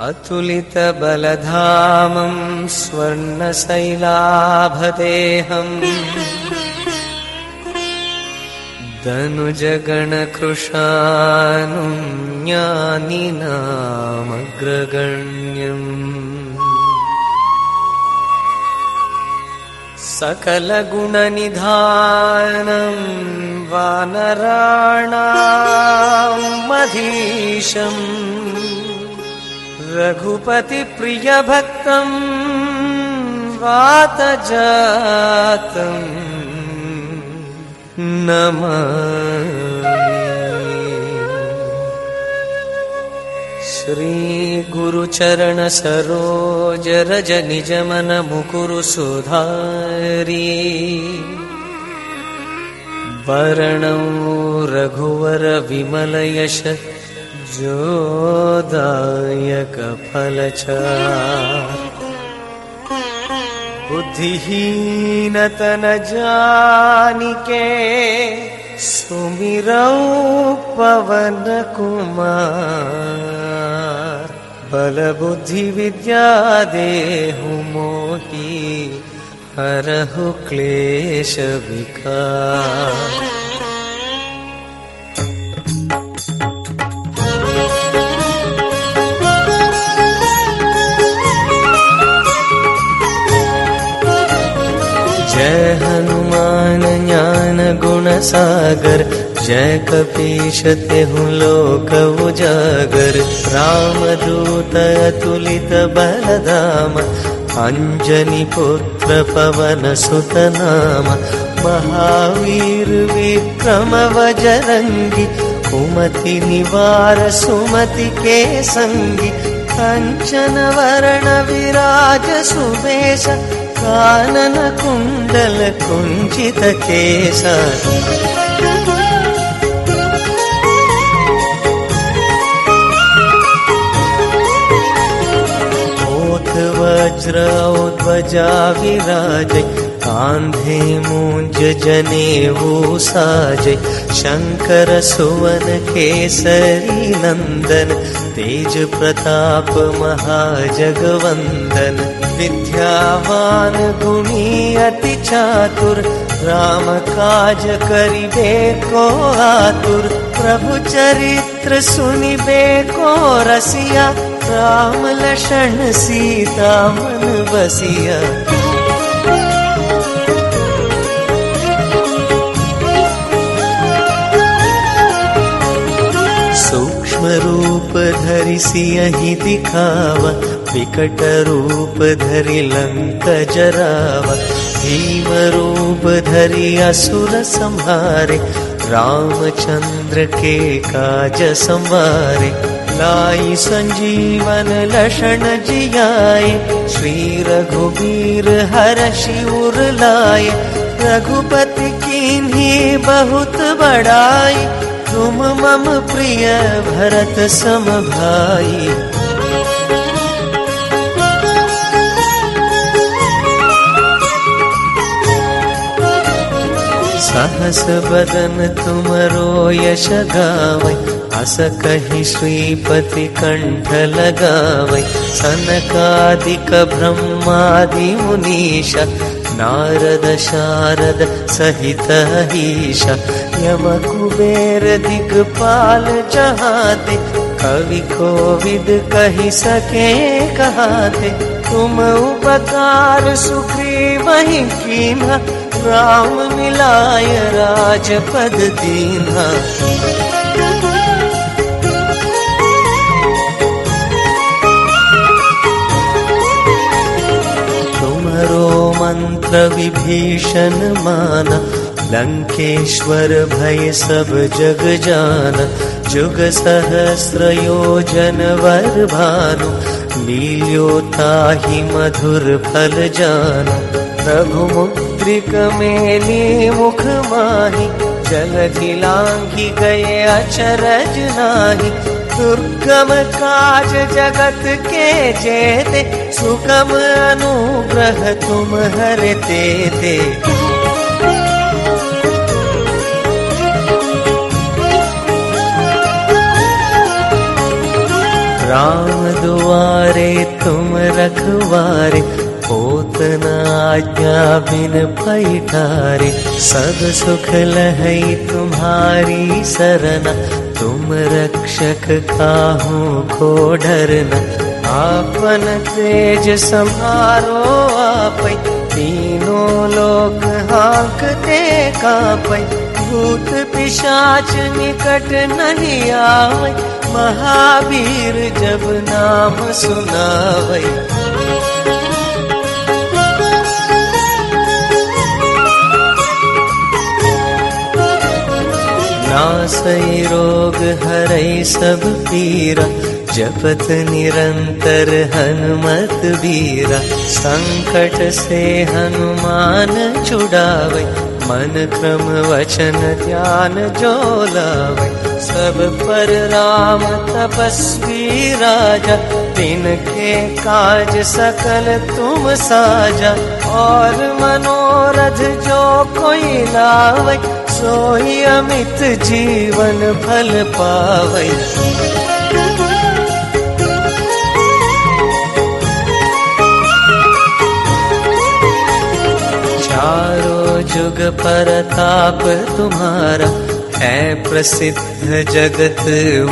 अतुलित बलधामं स्वर्णशैलाभदेहम् दनुजगणकृशानुं ज्ञानिनामग्रगण्यम् सकलगुणनिधानं वानराणामधीशम् रघुपतिप्रियभक्तं वातजातं नमामि। श्रीगुरुचरणसरोजरजनिजमनमुकुरु सुधारी वरणौ रघुवरविमलयश जोदायक फलचार बुद्धिहीनतन जानिके सुमिरौ पवन कुमार बल बुद्धि विद्या देहु मोहि हरहु क्लेश विकार। जय हनुमान ज्ञान गुण सागर जय कपीश तेहु लोक उजागर। रामदूत अतुलित बलधाम अंजनी पुत्र पवन सुत नाम। महावीर विक्रम बजरंगी कुमति निवार सुमति के संगी। कंचन वरण विराज सुबेश कानन कुंडल कुंचित केसा। ओठ वज्र ध्वजा विराजै कांधे मूंज जनेऊ साजै। शंकर सुवन केसरी नंदन तेज प्रताप महाजगवंदन। विद्यावान गुणी अति चातुर राम काज करिबे को आतुर। प्रभु चरित्र सुनिबे को रसिया राम लक्षण सीता मन बसिया। सूक्ष्म रूप धरि सियहि दिखावा विकट रूप धरि लंक जरावा। भीम रूप धरि असुर संहारे रामचंद्र के काज संवारे। लाई संजीवन लक्षण जियाए श्री रघुबीर हरषि उर लाए। रघुपति कीन्ही बहुत बड़ाई तुम मम प्रिय भरत सम भाई। सहस बदन तुमरो यश गावै अस कहि श्रीपति कंठ लगावै। सनकादिक ब्रह्मादि मुनीशा नारद शारद सहित ईशा। यम कुबेर दिगपाल जहाते कवि कोविद कहि सके कहाते। तुम उपकार सुग्रीवहि कीन्हा राम मिलाय राजपद दीन्हा। तुम्हरो मंत्र विभीषण माना लंकेश्वर भय सब जग जाना। जुग सहस्र योजन वर भानु लील्यो ताहि मधुर फल जाना। रघुमुद्रिक मेली मुख माहि जलधि लांघि गए अचरज नाही। दुर्गम काज जगत के जेते सुगम अनुग्रह तुम्हरे तेते। राम दुआरे तुम रखवारे, होत न आज्ञा बिन पैठारे। सब सुख लहई तुम्हारी सरना, तुम रक्षक काहू को डरना। आपन तेज सम्हारो आपै, तीनों लोक हाँकते कापै। भूत पिशाच निकट नहीं आवै, महावीर जब नाम सुनावै। नासै रोग हरै सब पीरा, जपत निरंतर हनुमत बीरा। संकट से हनुमान छुड़ावै, मन क्रम वचन ध्यान जो लावै। सब पर राम तपस्वी राजा, तिनके काज सकल तुम साजा। और मनोरथ जो कोई लावै, सोई अमित जीवन फल पावै। चारों जुग परताप तुम्हारा, है प्रसिद्ध जगत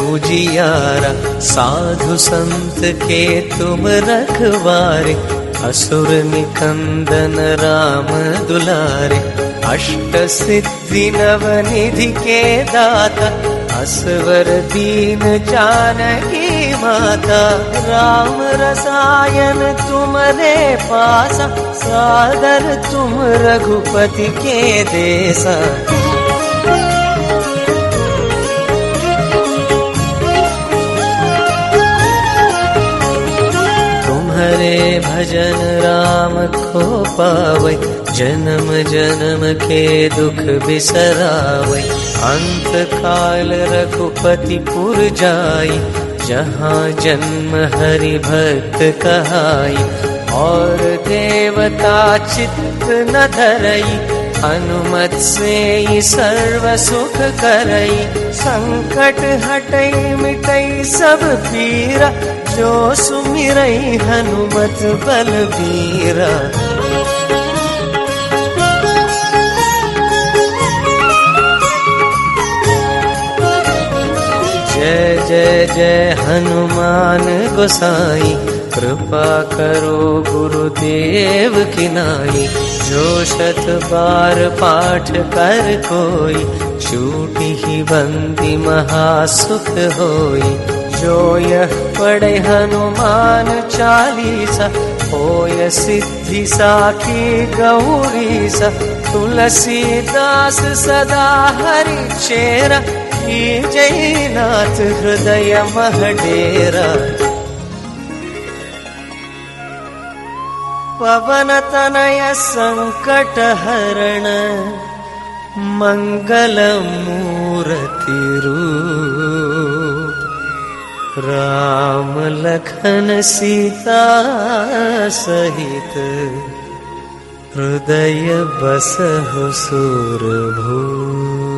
उजियारा। साधु संत के तुम रखवारे, असुर निकंदन राम दुलारे। अष्ट सिद्धि नवनिधि के दाता, असवर दीन जानकी माता। राम रसायन तुम्हारे पासा, सादर तुम रघुपति के देसा। तुम्हारे भजन राम को पावै, जन्म जन्म के दुख बिसरावै। अंत काल रघुपति पुर जाई, जहाँ जन्म हरि भक्त कहाई। और देवता चित्त न धरई, हनुमत से ही सर्व सुख करई। संकट हटई मिटई सब पीरा, जो सुमिरई हनुमत बलबीरा। जय जय जय हनुमान गोसाई, कृपा करो गुरुदेव की नाई। जो शत बार पाठ कर कोई, छूटी ही बंदी महासुख होई। जो यह पढ़े हनुमान चालीसा, होय सिद्धि साखी गौरीसा। तुलसीदास सदा हरि चेरा, जय नाथ हृदय महडेरा। पवन तनय संकट हरण, मंगल मूर्ति रूप। राम लखन सीता सहित, हृदय बसहु सुरभूप।